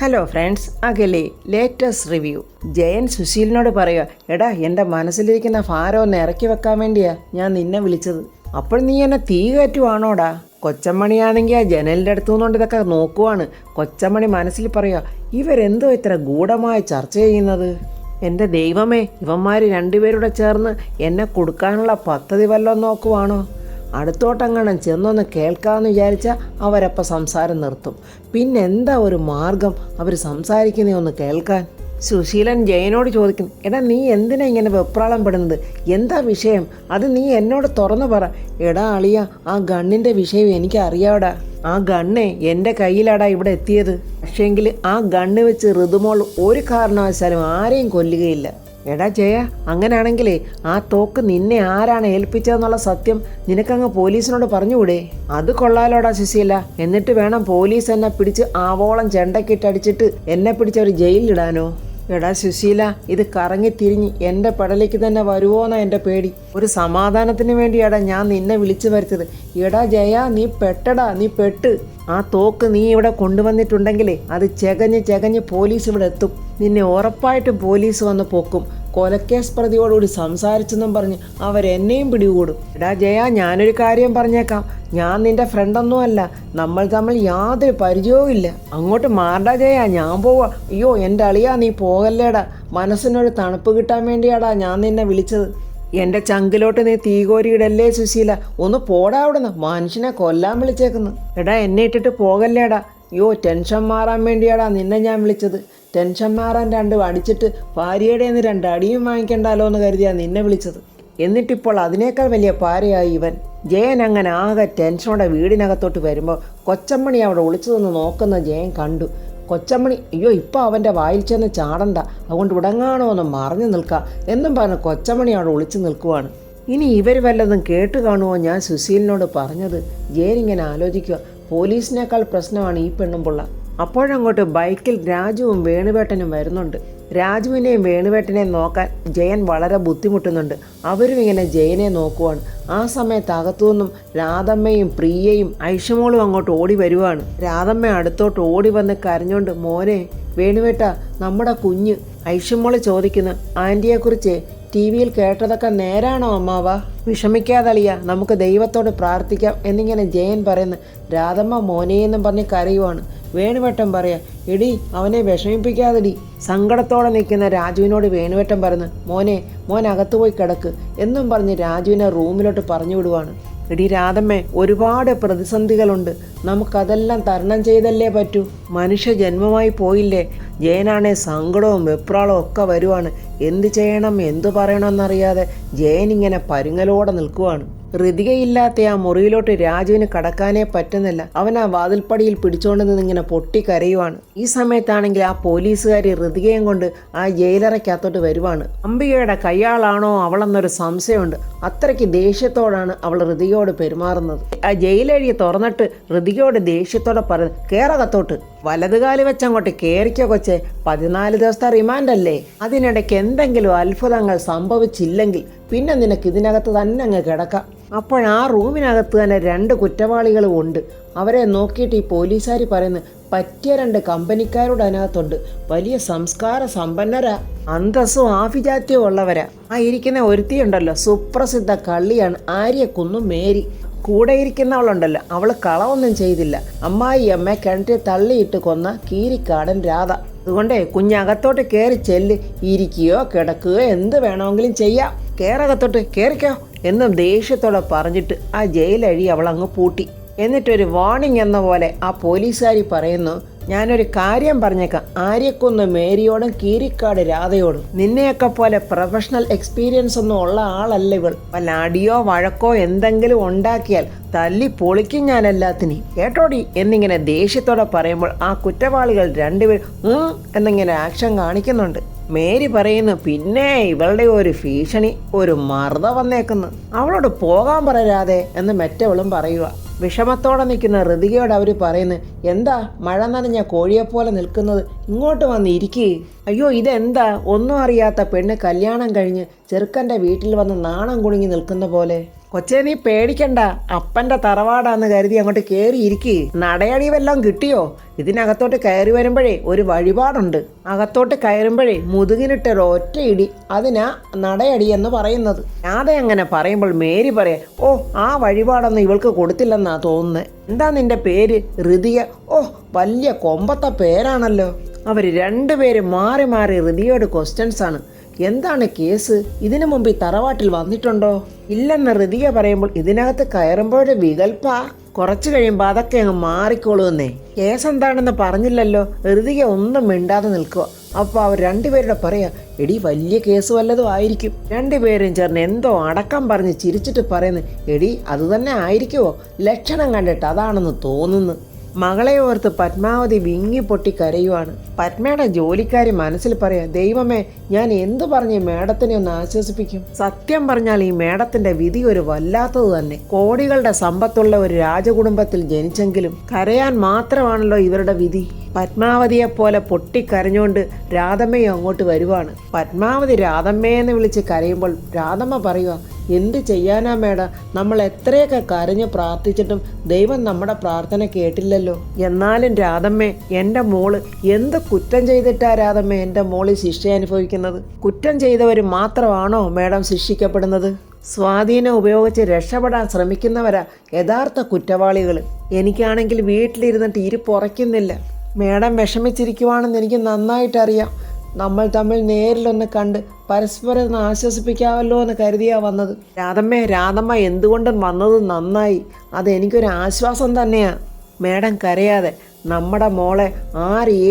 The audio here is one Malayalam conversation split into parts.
ഹലോ ഫ്രണ്ട്സ്, അകലെ ലേറ്റസ്റ്റ് റിവ്യൂ. ജയൻ സുശീലിനോട് പറയുക, എടാ എൻ്റെ മനസ്സിലിരിക്കുന്ന ഭാരം ഒന്ന് ഇറക്കി വെക്കാൻ വേണ്ടിയാ ഞാൻ നിന്നെ വിളിച്ചത്. അപ്പോൾ നീ എന്നെ തീ കയറ്റുവാണോടാ? കൊച്ചമ്മണിയാണെങ്കിൽ ആ ജനലിൻ്റെ അടുത്തു നിന്നുകൊണ്ട് ഇതൊക്കെ നോക്കുവാണ്. കൊച്ചമ്മണി മനസ്സിൽ പറയുക, ഇവരെന്തോ ഇത്ര ഗൂഢമായി ചർച്ച ചെയ്യുന്നത്? എൻ്റെ ദൈവമേ, ഇവന്മാർ രണ്ടുപേരുടെ ചേർന്ന് എന്നെ കൊടുക്കാനുള്ള പദ്ധതി വല്ലതും നോക്കുവാണോ? അടുത്തോട്ടങ്ങനെ ചെന്നൊന്ന് കേൾക്കാമെന്ന് വിചാരിച്ചാൽ അവരപ്പം സംസാരം നിർത്തും. പിന്നെന്താ ഒരു മാർഗം അവർ സംസാരിക്കുന്നേ ഒന്ന് കേൾക്കാൻ? സുശീലൻ ജയനോട് ചോദിക്കും, എടാ നീ എന്തിനാ ഇങ്ങനെ വെപ്രാളം പെടുന്നത്? എന്താ വിഷയം? അത് നീ എന്നോട് തുറന്നു പറ. എടാ അളിയ, ആ ഗണ്ണിൻ്റെ വിഷയം എനിക്കറിയാടാ. ആ ഗണ്ണേ എൻ്റെ കയ്യിലാടാ ഇവിടെ എത്തിയത്. പക്ഷേങ്കിൽ ആ ഗണ്ണ് വെച്ച് ഋതുമോൾ ഒരു കാരണവശാലും ആരെയും കൊല്ലുകയില്ല. എടാ ജയ, അങ്ങനെയാണെങ്കിലേ ആ തോക്ക് നിന്നെ ആരാണ് ഏൽപ്പിച്ചതെന്നുള്ള സത്യം നിനക്കങ്ങ് പോലീസിനോട് പറഞ്ഞുകൂടെ? അത് കൊള്ളാലോടാ സുശീല. എന്നിട്ട് വേണം പോലീസ് എന്നെ പിടിച്ച് ആവോളം ചെണ്ടക്കിട്ടടിച്ചിട്ട് എന്നെ പിടിച്ച് അവർ ജയിലിലിടാനോ? എടാ സുശീല, ഇത് കറങ്ങി തിരിഞ്ഞ് എൻ്റെ പെടലേക്ക് തന്നെ വരുമോന്നാ എൻ്റെ പേടി. ഒരു സമാധാനത്തിന് വേണ്ടിയാടാ ഞാൻ നിന്നെ വിളിച്ചു വരുത്തത്. എടാ ജയ, നീ പെട്ടടാ, നീ പെട്ട്. ആ തോക്ക് നീ ഇവിടെ കൊണ്ടുവന്നിട്ടുണ്ടെങ്കിലേ അത് ചെകഞ്ഞ് പോലീസ് ഇവിടെ എത്തും. നിന്നെ ഉറപ്പായിട്ടും പോലീസ് വന്ന് പൊക്കും. കൊലക്കേസ് പ്രതിയോടുകൂടി സംസാരിച്ചെന്നും പറഞ്ഞ് അവരെന്നെയും പിടികൂടും. എടാ ജയ, ഞാനൊരു കാര്യം പറഞ്ഞേക്കാം. ഞാൻ നിന്റെ ഫ്രണ്ടൊന്നുമല്ല. നമ്മൾ തമ്മിൽ യാതൊരു പരിചയവും ഇല്ല. അങ്ങോട്ട് മാറടാ ജയ, ഞാൻ പോവാ. അയ്യോ എൻ്റെ അളിയാ, നീ പോകല്ലേടാ. മനസ്സിനൊരു തണുപ്പ് കിട്ടാൻ വേണ്ടിയാടാ ഞാൻ നിന്നെ വിളിച്ചത്. എൻ്റെ ചങ്കിലോട്ട് നീ തീകോരിയിടല്ലേ സുശീല. ഒന്ന് പോടാ അവിടുന്ന്, മനുഷ്യനെ കൊല്ലാൻ വിളിച്ചേക്കുന്നു. എടാ എന്നെ ഇട്ടിട്ട് പോകല്ലേടാ. അയ്യോ, ടെൻഷൻ മാറാൻ വേണ്ടിയാടാ നിന്നെ ഞാൻ വിളിച്ചത്. ടെൻഷൻ മാറാൻ രണ്ട് അടിച്ചിട്ട് ഭാര്യയുടെ നിന്ന് രണ്ട് അടിയും വാങ്ങിക്കണ്ടല്ലോ എന്ന് കരുതിയാണ് നിന്നെ വിളിച്ചത്. എന്നിട്ടിപ്പോൾ അതിനേക്കാൾ വലിയ പാരയായി ഇവൻ. ജയൻ അങ്ങനെ ആകെ ടെൻഷനോടെ വീടിനകത്തോട്ട് വരുമ്പോൾ കൊച്ചമ്മണി അവിടെ ഒളിച്ചു നിന്ന് നോക്കുന്ന ജയൻ കണ്ടു. കൊച്ചമ്മണി, അയ്യോ ഇപ്പോൾ അവൻ്റെ വായിൽ ചെന്ന് ചാടണ്ട, അതുകൊണ്ട് ഉടങ്ങാണോ ഒന്ന് മറഞ്ഞു നിൽക്കാം എന്നും പറഞ്ഞ് കൊച്ചമ്മണി അവിടെ ഒളിച്ചു നിൽക്കുവാണ്. ഇനി ഇവർ വല്ലതും കേട്ട് കാണുമോ ഞാൻ സുശീലിനോട് പറഞ്ഞത്? ജയൻ ഇങ്ങനെ ആലോചിക്കുക. പോലീസിനേക്കാൾ പ്രശ്നമാണ് ഈ പെണ്ണുമ്പുള്ള. അപ്പോഴങ്ങോട്ട് ബൈക്കിൽ രാജുവും വേണുവേട്ടനും വരുന്നുണ്ട്. രാജുവിനെയും വേണുവേട്ടനെയും നോക്കാൻ ജയൻ വളരെ ബുദ്ധിമുട്ടുന്നുണ്ട്. അവരും ഇങ്ങനെ ജയനെ നോക്കുവാണ്. ആ സമയത്ത് അകത്തുനിന്നും രാധമ്മയും പ്രിയയും ഐഷമോളും അങ്ങോട്ട് ഓടി വരുവാണ്. രാധമ്മ അടുത്തോട്ട് ഓടി വന്ന് കരഞ്ഞോണ്ട്, മോനെ വേണുവേട്ട, നമ്മുടെ കുഞ്ഞ്. ഐഷമോള് ചോദിക്കുന്നു, ആൻറ്റിയെക്കുറിച്ച് ടി വിയിൽ കേട്ടതൊക്കെ നേരാണോ അമ്മാവ? വിഷമിക്കാതളിയ, നമുക്ക് ദൈവത്തോട് പ്രാർത്ഥിക്കാം എന്നിങ്ങനെ ജയൻ പറയുന്നു. രാധമ്മ മോനെയെന്നും പറഞ്ഞ് കരയുവാണ്. വേണുവേട്ടൻ പറയാ, എടി അവനെ വിഷമിപ്പിക്കാതെടി. സങ്കടത്തോടെ നിൽക്കുന്ന രാജുവിനോട് വേണുവേട്ടൻ പറയുന്നു, മോൻ അകത്ത് പോയി കിടക്ക് എന്നും പറഞ്ഞ് രാജുവിനെ റൂമിലോട്ട് പറഞ്ഞു വിടുവാണ്. എടി രാധമ്മേ, ഒരുപാട് പ്രതിസന്ധികളുണ്ട്. നമുക്കതെല്ലാം തരണം ചെയ്തല്ലേ പറ്റൂ. മനുഷ്യ ജന്മമായി പോയില്ലേ. ജയനാണെ സങ്കടവും വെപ്രാളവും ഒക്കെ വരുവാണ്. എന്ത് ചെയ്യണം എന്തു പറയണമെന്നറിയാതെ ജയൻ ഇങ്ങനെ പരുങ്ങലോടെ നിൽക്കുവാണ്. ഋതികയില്ലാത്ത ആ മുറിയിലോട്ട് രാജുവിന് കടക്കാനേ പറ്റുന്നില്ല. അവൻ ആ വാതിൽപ്പടിയിൽ പിടിച്ചുകൊണ്ട് നിന്നിങ്ങനെ പൊട്ടിക്കരയുവാണ്. ഈ സമയത്താണെങ്കിൽ ആ പോലീസുകാരി ഋതികയും കൊണ്ട് ആ ജയിലറയ്ക്കകത്തോട്ട് വരുവാണ്. അംബികയുടെ കയ്യാളാണോ അവളെന്നൊരു സംശയമുണ്ട്. അത്രയ്ക്ക് ദേഷ്യത്തോടാണ് അവൾ ഋതികയോട് പെരുമാറുന്നത്. ആ ജയിലഴിയെ തുറന്നിട്ട് ഋതികയോട് ദേഷ്യത്തോടെ പറഞ്ഞു, കേറകത്തോട്ട്. വലതുകാലി വെച്ചങ്ങോട്ട് കയറിക്കോ കൊച്ചെ, 14 ദിവസത്തെ റിമാൻഡല്ലേ. അതിനിടയ്ക്ക് എന്തെങ്കിലും അത്ഭുതങ്ങൾ സംഭവിച്ചില്ലെങ്കിൽ പിന്നെ നിനക്ക് ഇതിനകത്ത് തന്നെ അങ്ങ് കിടക്കാം. അപ്പോൾ ആ റൂമിനകത്ത് തന്നെ 2 കുറ്റവാളികളും ഉണ്ട്. അവരെ നോക്കിയിട്ട് ഈ പോലീസുകാർ പറയുന്നു, പറ്റിയ 2 കമ്പനിക്കാരുടെ അതിനകത്തുണ്ട്. വലിയ സംസ്കാര സമ്പന്നരാ, അന്തസ്സും ആഭിജാത്യവും ഉള്ളവരാ. ആ ഇരിക്കുന്ന ഒരുത്തിയുണ്ടല്ലോ, സുപ്രസിദ്ധ കള്ളിയാണ് ആര്യക്കുന്നും മേരി. കൂടെ ഇരിക്കുന്നവളുണ്ടല്ലോ, അവൾ കളവൊന്നും ചെയ്തില്ല. അമ്മായി കിണറ്റിൽ തള്ളിയിട്ട് കൊന്ന കീരിക്കാടൻ രാധ. അതുകൊണ്ടേ കുഞ്ഞകത്തോട്ട് കയറി ചെല്ല്. ഇരിക്കുകയോ കിടക്കുകയോ എന്ത് വേണമെങ്കിലും ചെയ്യാം. കേറകത്തോട്ട് കയറിക്കോ എന്നും ദേഷ്യത്തോടെ പറഞ്ഞിട്ട് ആ ജയിലഴി അവൾ അങ്ങ് പൂട്ടി. എന്നിട്ടൊരു വാർണിംഗ് എന്ന പോലെ ആ പോലീസുകാരി പറയുന്നു, ഞാനൊരു കാര്യം പറഞ്ഞേക്കാം. ആര്യക്കുന്ന് മേരിയോടും കീരിക്കാട് രാധയോടും നിന്നെയൊക്കെ പോലെ പ്രൊഫഷണൽ എക്സ്പീരിയൻസ് ഒന്നും ഉള്ള ആളല്ല ഇവൾ. വല്ല അടിയോ വഴക്കോ എന്തെങ്കിലും ഉണ്ടാക്കിയാൽ തല്ലി പൊളിക്കും ഞാൻ എല്ലാത്തിനെയും, കേട്ടോടി എന്നിങ്ങനെ ദേഷ്യത്തോടെ പറയുമ്പോൾ ആ കുറ്റവാളികൾ 2 പേരും എന്നിങ്ങനെ ആക്ഷൻ കാണിക്കുന്നുണ്ട്. മേരി പറയുന്നു, പിന്നെ ഇവളുടെ ഒരു ഭീഷണി, ഒരു മർദ്ദ വന്നേക്കുന്നു, അവളോട് പോകാൻ പറയാതെ എന്ന് മറ്റവളും പറയുക. വിഷമത്തോടെ നിൽക്കുന്ന ഋതികയോട് അവർ പറയുന്നു, എന്താ മഴ നനഞ്ഞ കോഴിയെപ്പോലെ നിൽക്കുന്നത്, ഇങ്ങോട്ട് വന്ന് ഇരിക്കേ. അയ്യോ ഇതെന്താ, ഒന്നും അറിയാത്ത പെണ്ണ് കല്യാണം കഴിഞ്ഞ് ചെറുക്കൻ്റെ വീട്ടിൽ വന്ന് നാണം കുണുങ്ങി നിൽക്കുന്ന പോലെ. കൊച്ചേ നീ പേടിക്കണ്ട, അപ്പൻ്റെ തറവാടാന്ന് കരുതി അങ്ങോട്ട് കയറിയിരിക്കേ. നടയടി വല്ലതും കിട്ടിയോ? ഇതിനകത്തോട്ട് കയറി വരുമ്പോഴേ ഒരു വഴിപാടുണ്ട്. അകത്തോട്ട് കയറുമ്പോഴേ മുതുകിനിട്ടൊരു ഒറ്റ ഇടി, അതിനാ നടയടി എന്ന് പറയുന്നത്. അങ്ങനെ പറയുമ്പോൾ മേരി പറയാ, ഓ ആ വഴിപാടൊന്നും ഇവൾക്ക് കൊടുത്തില്ലെന്നാ തോന്നുന്നത്. എന്താ നിന്റെ പേര്? ഋതിക. ഓ വലിയ കൊമ്പത്തെ പേരാണല്ലോ. അവർ രണ്ടുപേരും മാറി മാറി ഋതികയോട് ക്വസ്റ്റ്യൻസ് ആണ്. എന്താണ് കേസ്? ഇതിനു മുമ്പ് ഈ തറവാട്ടിൽ വന്നിട്ടുണ്ടോ? ഇല്ലെന്ന് ഋതിക പറയുമ്പോൾ ഇതിനകത്ത് കയറുമ്പോഴേ വികൽപ്പ, കുറച്ച് കഴിയുമ്പോൾ അതൊക്കെ അങ്ങ് മാറിക്കോളൂന്നേ. കേസ് എന്താണെന്ന് പറഞ്ഞില്ലല്ലോ. ഋതിക ഒന്നും മിണ്ടാതെ നിൽക്കുക. അപ്പോൾ അവർ രണ്ടുപേരുടെ പറയാ, എടി വലിയ കേസ് വല്ലതും ആയിരിക്കും. രണ്ടുപേരും ചേർന്ന് എന്തോ അടക്കം പറഞ്ഞ് ചിരിച്ചിട്ട് പറയുന്നു, എടി അത് തന്നെ ആയിരിക്കുമോ? ലക്ഷണം കണ്ടിട്ട് അതാണെന്ന് തോന്നുന്നു. മകളെ ഓർത്ത് പത്മാവതി വിങ്ങി പൊട്ടി കരയുവാണ്. പത്മയുടെ ജോലിക്കാരി മനസ്സിൽ പറയാ, ദൈവമേ ഞാൻ എന്തു പറഞ്ഞ് മേഡത്തിനെ ഒന്ന് ആശ്വസിപ്പിക്കും. സത്യം പറഞ്ഞാൽ ഈ മേഡത്തിന്റെ വിധി ഒരു വല്ലാത്തത് തന്നെ. കോടികളുടെ സമ്പത്തുള്ള ഒരു രാജകുടുംബത്തിൽ ജനിച്ചെങ്കിലും കരയാൻ മാത്രമാണല്ലോ ഇവരുടെ വിധി. പത്മാവതിയെപ്പോലെ പൊട്ടിക്കരഞ്ഞുകൊണ്ട് രാധമ്മയും അങ്ങോട്ട് വരുവാണ്. പത്മാവതി രാധമ്മയെന്ന് വിളിച്ച് കരയുമ്പോൾ രാധമ്മ പറയുക, എന്ത് ചെയ്യാനാ മേഡം, നമ്മൾ എത്രയൊക്കെ കരഞ്ഞ് പ്രാർത്ഥിച്ചിട്ടും ദൈവം നമ്മുടെ പ്രാർത്ഥന കേട്ടില്ലല്ലോ. എന്നാലും രാധമ്മേ, എൻ്റെ മോള് എന്ത് കുറ്റം ചെയ്തിട്ടാ രാധമ്മ എൻ്റെ മോള് ശിക്ഷ അനുഭവിക്കുന്നത്? കുറ്റം ചെയ്തവർ മാത്രമാണോ മേഡം ശിക്ഷിക്കപ്പെടുന്നത്? സ്വാധീനം ഉപയോഗിച്ച് രക്ഷപ്പെടാൻ ശ്രമിക്കുന്നവരാ യഥാർത്ഥ കുറ്റവാളികൾ. എനിക്കാണെങ്കിൽ വീട്ടിലിരുന്നിട്ട് ഇരിപ്പുറയ്ക്കുന്നില്ല. മേഡം വിഷമിച്ചിരിക്കുവാണെന്ന് എനിക്ക് നന്നായിട്ടറിയാം. നമ്മൾ തമ്മിൽ നേരിലൊന്ന് കണ്ട് പരസ്പരം ഒന്ന് ആശ്വസിപ്പിക്കാമല്ലോ എന്ന് കരുതിയാ വന്നത്. രാധമ്മ എന്തുകൊണ്ടും വന്നത് നന്നായി. അതെനിക്കൊരു ആശ്വാസം തന്നെയാ. മേഡം കരയാതെ. നമ്മുടെ മോളെ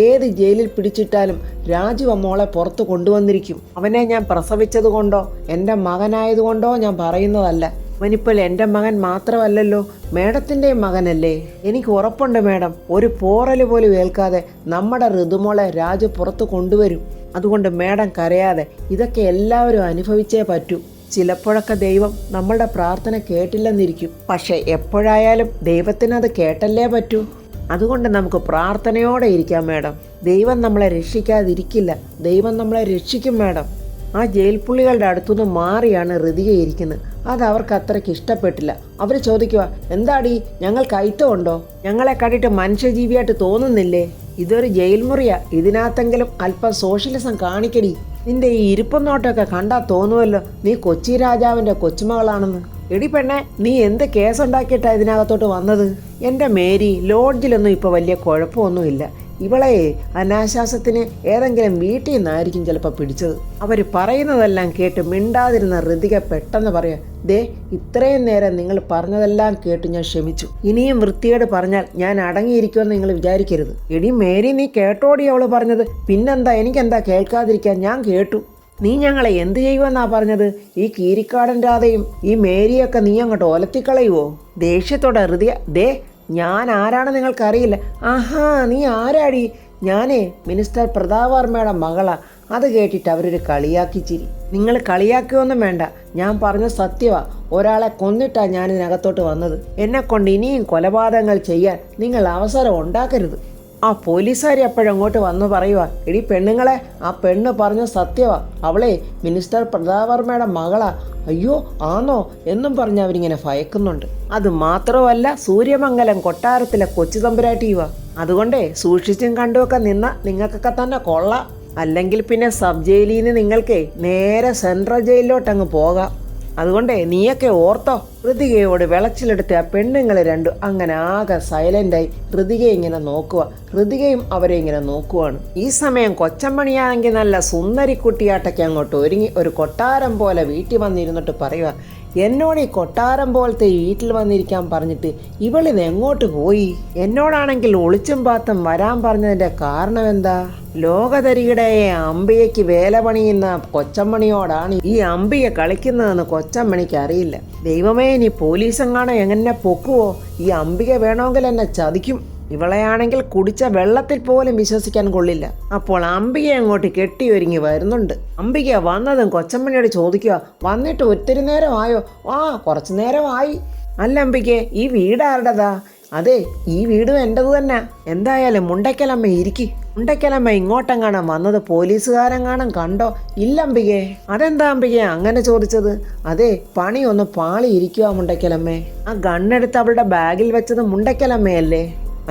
ഏത് ജയിലിൽ പിടിച്ചിട്ടാലും രാജു മോളെ പുറത്ത് കൊണ്ടുവന്നിരിക്കും. അവനെ ഞാൻ പ്രസവിച്ചത് കൊണ്ടോ എൻ്റെ മകനായതുകൊണ്ടോ ഞാൻ പറയുന്നതല്ല. അവനിപ്പോൾ എൻ്റെ മകൻ മാത്രമല്ലല്ലോ, മേഡത്തിൻ്റെയും മകനല്ലേ. എനിക്ക് ഉറപ്പുണ്ട് മേഡം, ഒരു പോറൽ പോലും ഏൽക്കാതെ നമ്മുടെ ഋതുമോളെ രാജു പുറത്ത് കൊണ്ടുവരും. അതുകൊണ്ട് മേഡം കരയാതെ. ഇതൊക്കെ എല്ലാവരും അനുഭവിച്ചേ പറ്റൂ. ചിലപ്പോഴൊക്കെ ദൈവം നമ്മളുടെ പ്രാർത്ഥന കേട്ടില്ലെന്നിരിക്കും. പക്ഷേ എപ്പോഴായാലും ദൈവത്തിനത് കേട്ടല്ലേ പറ്റൂ. അതുകൊണ്ട് നമുക്ക് പ്രാർത്ഥനയോടെ ഇരിക്കാം മേഡം. ദൈവം നമ്മളെ രക്ഷിക്കാതിരിക്കില്ല. ദൈവം നമ്മളെ രക്ഷിക്കും മേഡം. ആ ജയിൽ പുള്ളികളുടെ അടുത്തുനിന്ന് മാറിയാണ് ഋതിക ഇരിക്കുന്നത്. അത് അവർക്ക് അത്രയ്ക്ക് ഇഷ്ടപ്പെട്ടില്ല. അവർ ചോദിക്കുക, എന്താടി ഞങ്ങൾക്ക് അയിത്തമുണ്ടോ? ഞങ്ങളെ കണ്ടിട്ട് മനുഷ്യജീവിയായിട്ട് തോന്നുന്നില്ലേ? ഇതൊരു ജയിൽ മുറിയാ. ഇതിനകത്തെങ്കിലും അല്പം സോഷ്യലിസം കാണിക്കടി. നിന്റെ ഈ ഇരിപ്പും നോട്ടൊക്കെ കണ്ടാൽ തോന്നുമല്ലോ നീ കൊച്ചി രാജാവിൻ്റെ കൊച്ചുമകളാണെന്ന്. എടി പെണ്ണെ, നീ എന്ത് കേസുണ്ടാക്കിയിട്ടാണ് ഇതിനകത്തോട്ട് വന്നത്? എൻ്റെ മേരി, ലോഡ്ജിലൊന്നും ഇപ്പോൾ വലിയ കുഴപ്പമൊന്നുമില്ല. ഇവളെ അനാശാസത്തിന് ഏതെങ്കിലും വീട്ടിൽ നിന്നായിരിക്കും ചിലപ്പോൾ പിടിച്ചത്. അവർ പറയുന്നതെല്ലാം കേട്ട് മിണ്ടാതിരുന്ന ഋതിക പെട്ടെന്ന് പറയാം, ദേ ഇത്രയും നേരം നിങ്ങൾ പറഞ്ഞതെല്ലാം കേട്ട് ഞാൻ ക്ഷമിച്ചു. ഇനിയും വൃത്തിയോട് പറഞ്ഞാൽ ഞാൻ അടങ്ങിയിരിക്കുമെന്ന് നിങ്ങൾ വിചാരിക്കരുത്. എടി മേരി, നീ കേട്ടോടി അവള് പറഞ്ഞത്? പിന്നെന്താ, എനിക്കെന്താ കേൾക്കാതിരിക്കാൻ? ഞാൻ കേട്ടു. നീ ഞങ്ങളെ എന്ത് ചെയ്യുമെന്നാ പറഞ്ഞത്? ഈ കീരിക്കാടൻ രാധയും ഈ മേരിയൊക്കെ നീ അങ്ങോട്ട് ഒലത്തിക്കളയുവോ? ദേഷ്യത്തോടെ ഋതിക, ദേ ഞാൻ ആരാണ് നിങ്ങൾക്കറിയില്ല. ആഹാ, നീ ആരാടി? ഞാനേ മിനിസ്റ്റർ പ്രതാപ് വർമ്മയുടെ മകളാ. അത് കേട്ടിട്ട് അവരൊരു കളിയാക്കി ചിരി. നിങ്ങൾ കളിയാക്കുകയൊന്നും വേണ്ട, ഞാൻ പറഞ്ഞ സത്യമാ. ഒരാളെ കൊന്നിട്ടാ ഞാനിതിനകത്തോട്ട് വന്നത്. എന്നെക്കൊണ്ട് ഇനിയും കൊലപാതകങ്ങൾ ചെയ്യാൻ നിങ്ങൾ അവസരം ഉണ്ടാക്കരുത്. ആ പോലീസുകാരി അപ്പോഴങ്ങോട്ട് വന്ന് പറയുക, എടി പെണ്ണുങ്ങളെ, ആ പെണ്ണ് പറഞ്ഞ സത്യമാ. അവളെ മിനിസ്റ്റർ പ്രതാപ് വർമ്മയുടെ മകളാ. അയ്യോ ആണോ എന്നും പറഞ്ഞ് അവരിങ്ങനെ ഭയക്കുന്നുണ്ട്. അത് മാത്രമല്ല, സൂര്യമംഗലം കൊട്ടാരത്തിലെ കൊച്ചു തമ്പുരാട്ടിയുവാ. അതുകൊണ്ടേ സൂക്ഷിച്ചും കണ്ടുമൊക്കെ നിന്ന നിങ്ങൾക്കൊക്കെ തന്നെ കൊള്ളാം. അല്ലെങ്കിൽ പിന്നെ സബ് ജയിലിൽ നിന്ന് നിങ്ങൾക്ക് നേരെ സെൻട്രൽ ജയിലിലോട്ടങ്ങ് പോകാം. അതുകൊണ്ടേ നീയൊക്കെ ഓർത്തോ. ഋതികയോട് വിളച്ചിലെടുത്ത ആ പെണ്ണുങ്ങൾ രണ്ടും അങ്ങനെ ആകെ സൈലൻ്റായി ഋതികയെ ഇങ്ങനെ നോക്കുക. ഋതികയും അവരെ ഇങ്ങനെ നോക്കുവാണ്. ഈ സമയം കൊച്ചമ്മണിയാണെങ്കിൽ നല്ല സുന്ദരിക്കുട്ടിയാട്ടൊക്കെ അങ്ങോട്ട് ഒരുങ്ങി ഒരു കൊട്ടാരം പോലെ വീട്ടിൽ വന്നിരുന്നിട്ട് പറയുക, എന്നോട് ഈ കൊട്ടാരം പോലത്തെ വീട്ടിൽ വന്നിരിക്കാൻ പറഞ്ഞിട്ട് ഇവളിത് എങ്ങോട്ട് പോയി? എന്നോടാണെങ്കിൽ ഒളിച്ചും പാത്തും വരാൻ പറഞ്ഞതിൻ്റെ കാരണം എന്താ? ലോകതരികിടയെ അമ്പിയയ്ക്ക് വേല പണിയുന്ന കൊച്ചമ്മണിയോടാണ് ഈ അമ്പിക കളിക്കുന്നതെന്ന് കൊച്ചമ്മണിക്ക് അറിയില്ല. ദൈവമേ, ഇനി പോലീസെങ്ങാണോ എങ്ങനെ പൊക്കുവോ? ഈ അമ്പിക വേണമെങ്കിൽ എന്നെ ചതിക്കും. ഇവളെയാണെങ്കിൽ കുടിച്ച വെള്ളത്തിൽ പോലും വിശ്വസിക്കാൻ കൊള്ളില്ല. അപ്പോൾ അംബിക അങ്ങോട്ട് കെട്ടിയൊരുങ്ങി വരുന്നുണ്ട്. അംബിക വന്നതും കൊച്ചമ്മണിയോട് ചോദിക്കുക, വന്നിട്ട് ഒത്തിരി നേരമായോ? കുറച്ചു നേരമായി. അല്ല അംബികെ, ഈ വീട് ആരുടേതാ? അതെ, ഈ വീടും എൻ്റെത് തന്നെ. എന്തായാലും മുണ്ടയ്ക്കലമ്മ ഇരിക്കി. മുണ്ടയ്ക്കലമ്മ ഇങ്ങോട്ടെങ്ങാണം വന്നത് പോലീസുകാരെങ്ങാണം കണ്ടോ? ഇല്ല അംബികേ. അതെന്താ അംബികേ അങ്ങനെ ചോദിച്ചത്? അതെ, പണി ഒന്ന് പാളി ഇരിക്കുക മുണ്ടയ്ക്കലമ്മേ. ആ ഗണ്ണെടുത്ത് അവളുടെ ബാഗിൽ വെച്ചത് മുണ്ടയ്ക്കലമ്മയല്ലേ?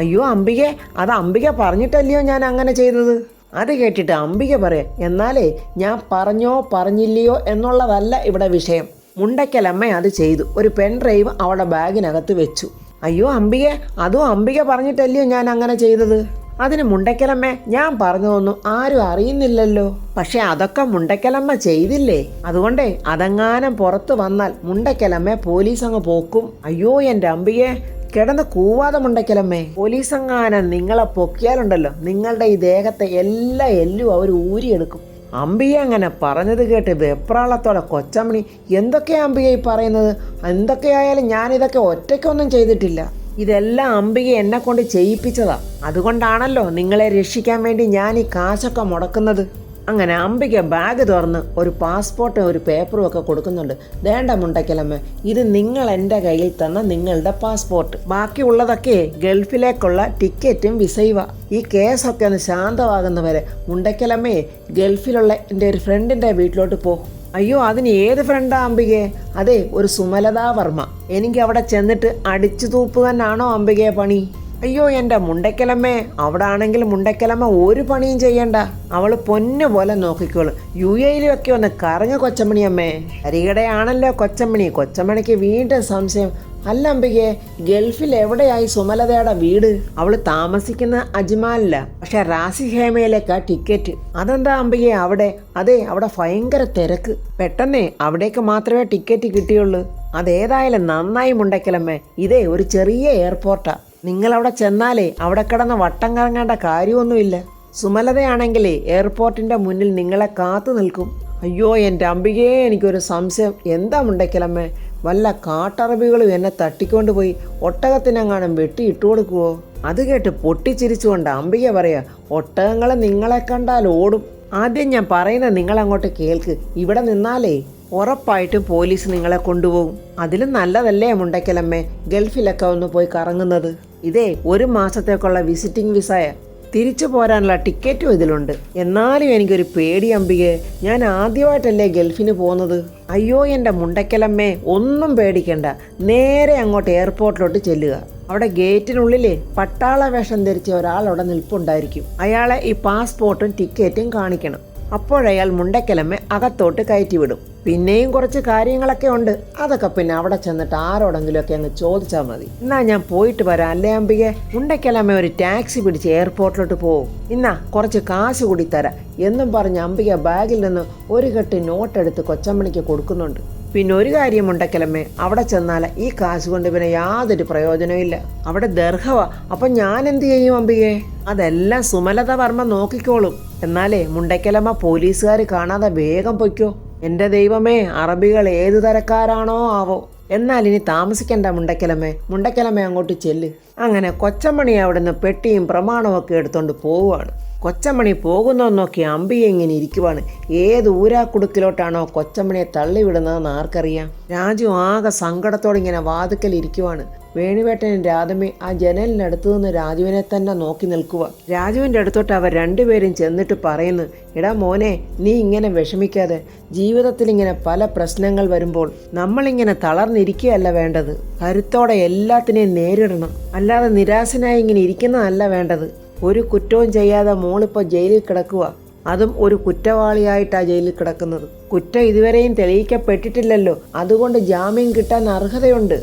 അയ്യോ അംബികെ, അത് അംബിക പറഞ്ഞിട്ടല്ലയോ ഞാൻ അങ്ങനെ ചെയ്തത്. അത് കേട്ടിട്ട് അംബിക പറയാം, എന്നാലേ ഞാൻ പറഞ്ഞോ പറഞ്ഞില്ലയോ എന്നുള്ളതല്ല ഇവിടെ വിഷയം. മുണ്ടയ്ക്കലമ്മ അത് ചെയ്തു. ഒരു പെൻ ഡ്രൈവ് അവളുടെ ബാഗിനകത്ത് വെച്ചു. അയ്യോ അംബികെ, അതും അംബിക പറഞ്ഞിട്ടല്ലയോ ഞാൻ അങ്ങനെ ചെയ്തത്. അതിന് മുണ്ടയ്ക്കലമ്മ, ഞാൻ പറഞ്ഞതൊന്നും ആരും അറിയുന്നില്ലല്ലോ. പക്ഷെ അതൊക്കെ മുണ്ടയ്ക്കലമ്മ ചെയ്തില്ലേ? അതുകൊണ്ടേ അതെങ്ങാനും പുറത്ത് വന്നാൽ മുണ്ടയ്ക്കലമ്മ പോലീസ് അങ്ങ് പോക്കും. അയ്യോ എൻ്റെ അംബികെ, കിടന്ന് കൂവാതെ മുണ്ടയ്ക്കലമ്മേ. പോലീസെങ്ങാനും നിങ്ങളെ പൊക്കിയാലുണ്ടല്ലോ, നിങ്ങളുടെ ഈ ദേഹത്തെ എല്ലാ എല്ലും അവർ ഊരിയെടുക്കും. അംബിക അങ്ങനെ പറഞ്ഞത് കേട്ട് വെപ്രാളത്തോടെ കൊച്ചമ്മണി, എന്തൊക്കെയാ അംബിക ഈ പറയുന്നത്? എന്തൊക്കെയായാലും ഞാനിതൊക്കെ ഒറ്റയ്ക്കൊന്നും ചെയ്തിട്ടില്ല. ഇതെല്ലാം അംബിക എന്നെ കൊണ്ട് ചെയ്യിപ്പിച്ചതാ. അതുകൊണ്ടാണല്ലോ നിങ്ങളെ രക്ഷിക്കാൻ വേണ്ടി ഞാൻ ഈ കാശൊക്കെ മുടക്കുന്നത്. അങ്ങനെ അംബിക ബാഗ് തുറന്ന് ഒരു പാസ്പോർട്ടും ഒരു പേപ്പറും ഒക്കെ കൊടുക്കുന്നുണ്ട്. വേണ്ട മുണ്ടയ്ക്കലമ്മ, ഇത് നിങ്ങൾ എൻ്റെ കയ്യിൽ തന്ന നിങ്ങളുടെ പാസ്പോർട്ട്. ബാക്കിയുള്ളതൊക്കെ ഗൾഫിലേക്കുള്ള ടിക്കറ്റും വിസയുവ. ഈ കേസൊക്കെ ഒന്ന് ശാന്തമാകുന്നവരെ മുണ്ടയ്ക്കലമ്മയെ ഗൾഫിലുള്ള എൻ്റെ ഒരു ഫ്രണ്ടിൻ്റെ വീട്ടിലോട്ട് പോ. അയ്യോ, അതിന് ഏത് ഫ്രണ്ടാ അംബികയെ? അതെ, ഒരു സുമലതാ വർമ്മ. എനിക്ക് അവിടെ ചെന്നിട്ട് അടിച്ചു തൂപ്പ് തന്നെയാണോ അംബികയെ പണി? അയ്യോ എൻ്റെ മുണ്ടയ്ക്കലമ്മേ, അവിടെ ആണെങ്കിൽ മുണ്ടയ്ക്കലമ്മ ഒരു പണിയും ചെയ്യണ്ട. അവൾ പൊന്നു പോലെ നോക്കിക്കോളൂ. UAE-യിലൊക്കെ ഒന്ന് കറങ്ങ കൊച്ചമ്മണിയമ്മേ. അരികടയാണല്ലോ കൊച്ചമ്മണി. കൊച്ചമ്മണിക്ക് വീണ്ടും സംശയം. അല്ല അംബികെ, ഗൾഫിൽ എവിടെയായി സുമലതയുടെ വീട്? അവൾ താമസിക്കുന്ന അജ്മാലില്ല, പക്ഷെ റാസി ഹേമയിലേക്കാ ടിക്കറ്റ്. അതെന്താ അംബികെ അവിടെ? അതെ, അവിടെ ഭയങ്കര തിരക്ക്. പെട്ടെന്നേ അവിടേക്ക് മാത്രമേ ടിക്കറ്റ് കിട്ടിയുള്ളൂ. അതേതായാലും നന്നായി മുണ്ടയ്ക്കലമ്മേ. ഇതേ ഒരു ചെറിയ എയർപോർട്ടാ. നിങ്ങളവിടെ ചെന്നാലേ അവിടെ കിടന്ന് വട്ടം കറങ്ങേണ്ട കാര്യമൊന്നുമില്ല. സുമലതയാണെങ്കിലേ എയർപോർട്ടിൻ്റെ മുന്നിൽ നിങ്ങളെ കാത്തു നിൽക്കും. അയ്യോ എൻ്റെ അംബികയെ, എനിക്കൊരു സംശയം. എന്താ മുണ്ടയ്ക്കലമ്മേ, വല്ല കാട്ടറബികളും എന്നെ തട്ടിക്കൊണ്ട് പോയി ഒട്ടകത്തിനെങ്ങാനും വെട്ടിയിട്ടു കൊടുക്കുവോ? അത് കേട്ട് പൊട്ടിച്ചിരിച്ചുകൊണ്ട് അംബിക പറയാ, ഒട്ടകങ്ങൾ നിങ്ങളെ കണ്ടാൽ ഓടും. ആദ്യം ഞാൻ പറയുന്നത് നിങ്ങളങ്ങോട്ട് കേൾക്ക്. ഇവിടെ നിന്നാലേ ഉറപ്പായിട്ടും പോലീസ് നിങ്ങളെ കൊണ്ടുപോകും. അതിലും നല്ലതല്ലേ മുണ്ടയ്ക്കലമ്മേ ഗൾഫിലൊക്കെ ഒന്ന് പോയി കറങ്ങുന്നത്. ഇതേ 1 മാസത്തേക്കുള്ള വിസിറ്റിംഗ് വിസയ. തിരിച്ചു പോരാനുള്ള ടിക്കറ്റും ഇതിലുണ്ട്. എന്നാലും എനിക്കൊരു പേടി അംബികെ. ഞാൻ ആദ്യമായിട്ടല്ലേ ഗൾഫിന് പോകുന്നത്. അയ്യോ എൻ്റെ മുണ്ടയ്ക്കലമ്മേ, ഒന്നും പേടിക്കണ്ട. നേരെ അങ്ങോട്ട് എയർപോർട്ടിലോട്ട് ചെല്ലുക. അവിടെ ഗേറ്റിനുള്ളിലെ പട്ടാള വേഷം ധരിച്ച ഒരാൾ അവിടെ നിൽപ്പുണ്ടായിരിക്കും. അയാളെ ഈ പാസ്പോർട്ടും ടിക്കറ്റും കാണിക്കണം. അപ്പോഴയാൾ മുണ്ടയ്ക്കലമ്മ അകത്തോട്ട് കയറ്റിവിടും. പിന്നെയും കുറച്ച് കാര്യങ്ങളൊക്കെ ഉണ്ട്. അതൊക്കെ പിന്നെ അവിടെ ചെന്നിട്ട് ആരോടെങ്കിലും ഒക്കെ അങ്ങ് ചോദിച്ചാൽ മതി. എന്നാ ഞാൻ പോയിട്ട് വരാം അല്ലേ അംബികെ? മുണ്ടയ്ക്കലമ്മ ഒരു ടാക്സി പിടിച്ച് എയർപോർട്ടിലോട്ട് പോകും. ഇന്നാ കുറച്ച് കാശ് കൂടി തരാം എന്നും പറഞ്ഞ് അംബിക ബാഗിൽ നിന്ന് ഒരു കെട്ട് നോട്ടെടുത്ത് കൊച്ചമ്മണിക്ക് കൊടുക്കുന്നുണ്ട്. പിന്നെ ഒരു കാര്യം മുണ്ടയ്ക്കലമ്മേ, അവിടെ ചെന്നാൽ ഈ കാശ് കൊണ്ട് പിന്നെ യാതൊരു പ്രയോജനവും ഇല്ല. അവിടെ ദർഹവ. അപ്പം ഞാൻ എന്ത് ചെയ്യും അംബികെ? അതെല്ലാം സുമലത വർമ്മ നോക്കിക്കോളും. എന്നാലേ മുണ്ടയ്ക്കലമ്മ പോലീസുകാർ കാണാതെ വേഗം പൊയ്ക്കോ. എൻ്റെ ദൈവമേ, അറബികൾ ഏതു തരക്കാരാണോ ആവോ. എന്നാൽ ഇനി താമസിക്കണ്ട മുണ്ടയ്ക്കലമ്മേ. മുണ്ടയ്ക്കലമ്മ അങ്ങോട്ട് ചെല്ല്. അങ്ങനെ കൊച്ചമ്മണി അവിടുന്ന് പെട്ടിയും പ്രമാണവും ഒക്കെ എടുത്തുകൊണ്ട് പോവുകയാണ്. കൊച്ചമ്മണി പോകുന്നതെന്ന് നോക്കി അംബിക ഇങ്ങനെ ഇരിക്കുവാണ്. ഏത് ഊരാക്കുടുക്കിലോട്ടാണോ കൊച്ചമ്മണിയെ തള്ളിവിടുന്നതെന്ന് ആർക്കറിയാം. രാജു ആകെ സങ്കടത്തോടെ ഇങ്ങനെ വാതുക്കൽ ഇരിക്കുവാണ്. വേണുവേട്ടനും രാധമ്മയും ആ ജനലിനടുത്തു നിന്ന് രാജുവിനെ തന്നെ നോക്കി നിൽക്കുക. രാജുവിൻ്റെ അടുത്തോട്ട് അവർ രണ്ടുപേരും ചെന്നിട്ട് പറയുന്നു, എടാ മോനെ, നീ ഇങ്ങനെ വിഷമിക്കാതെ. ജീവിതത്തിൽ ഇങ്ങനെ പല പ്രശ്നങ്ങൾ വരുമ്പോൾ നമ്മളിങ്ങനെ തളർന്നിരിക്കുകയല്ല വേണ്ടത്. കരുത്തോടെ എല്ലാത്തിനെയും നേരിടണം. അല്ലാതെ നിരാശനായി ഇങ്ങനെ ഇരിക്കുന്നതല്ല വേണ്ടത്. ഒരു കുറ്റവും ചെയ്യാതെ മോളിപ്പോൾ ജയിലിൽ കിടക്കുക. അതും ഒരു കുറ്റവാളിയായിട്ടാണ് ജയിലിൽ കിടക്കുന്നത്. കുറ്റം ഇതുവരെയും തെളിയിക്കപ്പെട്ടിട്ടില്ലല്ലോ. അതുകൊണ്ട് ജാമ്യം കിട്ടാൻ അർഹതയുണ്ട്.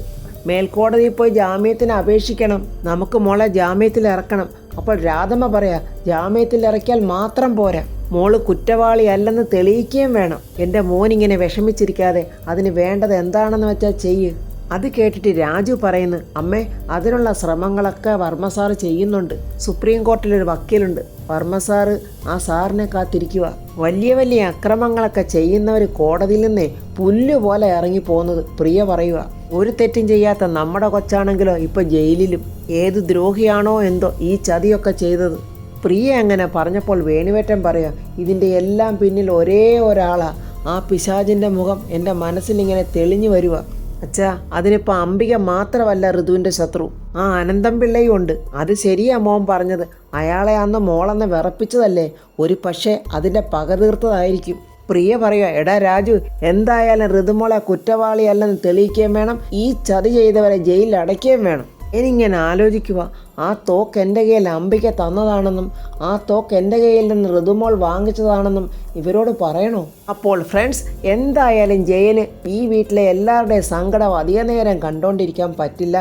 മേൽക്കോടതിയിൽ പോയി ജാമ്യത്തിന് അപേക്ഷിക്കണം. നമുക്ക് മോളെ ജാമ്യത്തിൽ ഇറക്കണം. അപ്പോൾ രാധമ്മ പറയാ, ജാമ്യത്തിൽ ഇറക്കിയാൽ മാത്രം പോരാ, മോള് കുറ്റവാളി അല്ലെന്ന് തെളിയിക്കുകയും വേണം. എൻ്റെ മോനിങ്ങനെ വിഷമിച്ചിരിക്കാതെ അതിന് വേണ്ടത് എന്താണെന്ന് വെച്ചാൽ ചെയ്യ്. അത് കേട്ടിട്ട് രാജു പറയുന്നു, അമ്മേ, അതിനുള്ള ശ്രമങ്ങളൊക്കെ വർമ്മ സാറ് ചെയ്യുന്നുണ്ട്. സുപ്രീം കോർട്ടിലൊരു വക്കീലുണ്ട്. വർമ്മ സാറ് ആ സാറിനെ കാത്തിരിക്കുക. വലിയ വലിയ അക്രമങ്ങളൊക്കെ ചെയ്യുന്നവർ കോടതിയിൽ നിന്നേ പുല്ലുപോലെ ഇറങ്ങി പോകുന്നത് പ്രിയ പറയുക. ഒരു തെറ്റും ചെയ്യാത്ത നമ്മുടെ കൊച്ചാണെങ്കിലോ ഇപ്പൊ ജയിലിലും. ഏത് ദ്രോഹിയാണോ എന്തോ ഈ ചതിയൊക്കെ ചെയ്തത്. പ്രിയ അങ്ങനെ പറഞ്ഞപ്പോൾ വേണുവേട്ടൻ പറയാ, ഇതിൻ്റെ എല്ലാം പിന്നിൽ ഒരേ ഒരാളാ. ആ പിശാചിൻ്റെ മുഖം എൻ്റെ മനസ്സിലിങ്ങനെ തെളിഞ്ഞു വരുക. അച്ഛാ, അതിനിപ്പോൾ അംബിക മാത്രമല്ല ഋതുവിൻ്റെ ശത്രു, ആ അനന്തം പിള്ളയും ഉണ്ട്. അത് ശരിയാ മോൻ പറഞ്ഞത്. അയാളെ അന്ന് മോളെന്ന് വിറപ്പിച്ചതല്ലേ, ഒരു പക്ഷേ അതിൻ്റെ പക തീർത്തതായിരിക്കും. പ്രിയ പറയുക, എടാ രാജു, എന്തായാലും ഋതുമോളെ കുറ്റവാളിയല്ലെന്ന് തെളിയിക്കുകയും വേണം, ഈ ചതി ചെയ്തവരെ ജയിലിൽ അടയ്ക്കുകയും വേണം. എനിങ്ങനെ ആലോചിക്കുക, ആ തോക്ക് എൻ്റെ കയ്യിൽ അംബിക തന്നതാണെന്നും ആ തോക്ക് എൻ്റെ കയ്യിൽ നിന്ന് ഋതുമോൾ വാങ്ങിച്ചതാണെന്നും ഇവരോട് പറയണോ? അപ്പോൾ ഫ്രണ്ട്സ്, എന്തായാലും ജയന് ഈ വീട്ടിലെ എല്ലാവരുടെയും സങ്കടം അധിക നേരം കണ്ടുകൊണ്ടിരിക്കാൻ പറ്റില്ല.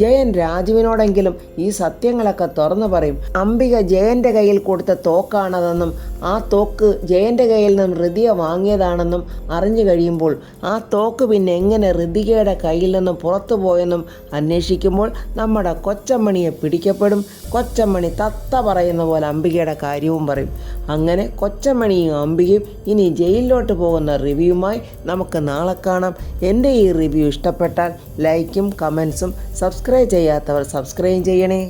ജയൻ രാജുവിനോടെങ്കിലും ഈ സത്യങ്ങളൊക്കെ തുറന്നു പറയും. അംബിക ജയൻ്റെ കയ്യിൽ കൊടുത്ത തോക്കാണതെന്നും ആ തോക്ക് ജയൻ്റെ കയ്യിൽ നിന്നും ഋതിക വാങ്ങിയതാണെന്നും അറിഞ്ഞു കഴിയുമ്പോൾ ആ തോക്ക് പിന്നെ എങ്ങനെ ഋതികയുടെ കയ്യിൽ നിന്നും പുറത്തു പോയെന്നും അന്വേഷിക്കുമ്പോൾ നമ്മുടെ കൊച്ചമ്മണിയെ പിടിക്കപ്പെടും. കൊച്ചമ്മണി തത്ത പറയുന്ന പോലെ അംബികയുടെ കാര്യവും പറയും. അങ്ങനെ കൊച്ചമ്മണിയും അംബികയും ഇനി ജയിലിലോട്ട് പോകുന്ന റിവ്യൂമായി നമുക്ക് നാളെ കാണാം. എൻ്റെ ഈ റിവ്യൂ ഇഷ്ടപ്പെട്ടാൽ ലൈക്കും കമൻസും, സബ്സ്ക്രൈബ് ചെയ്യാത്തവർ സബ്സ്ക്രൈബ് ചെയ്യണേ.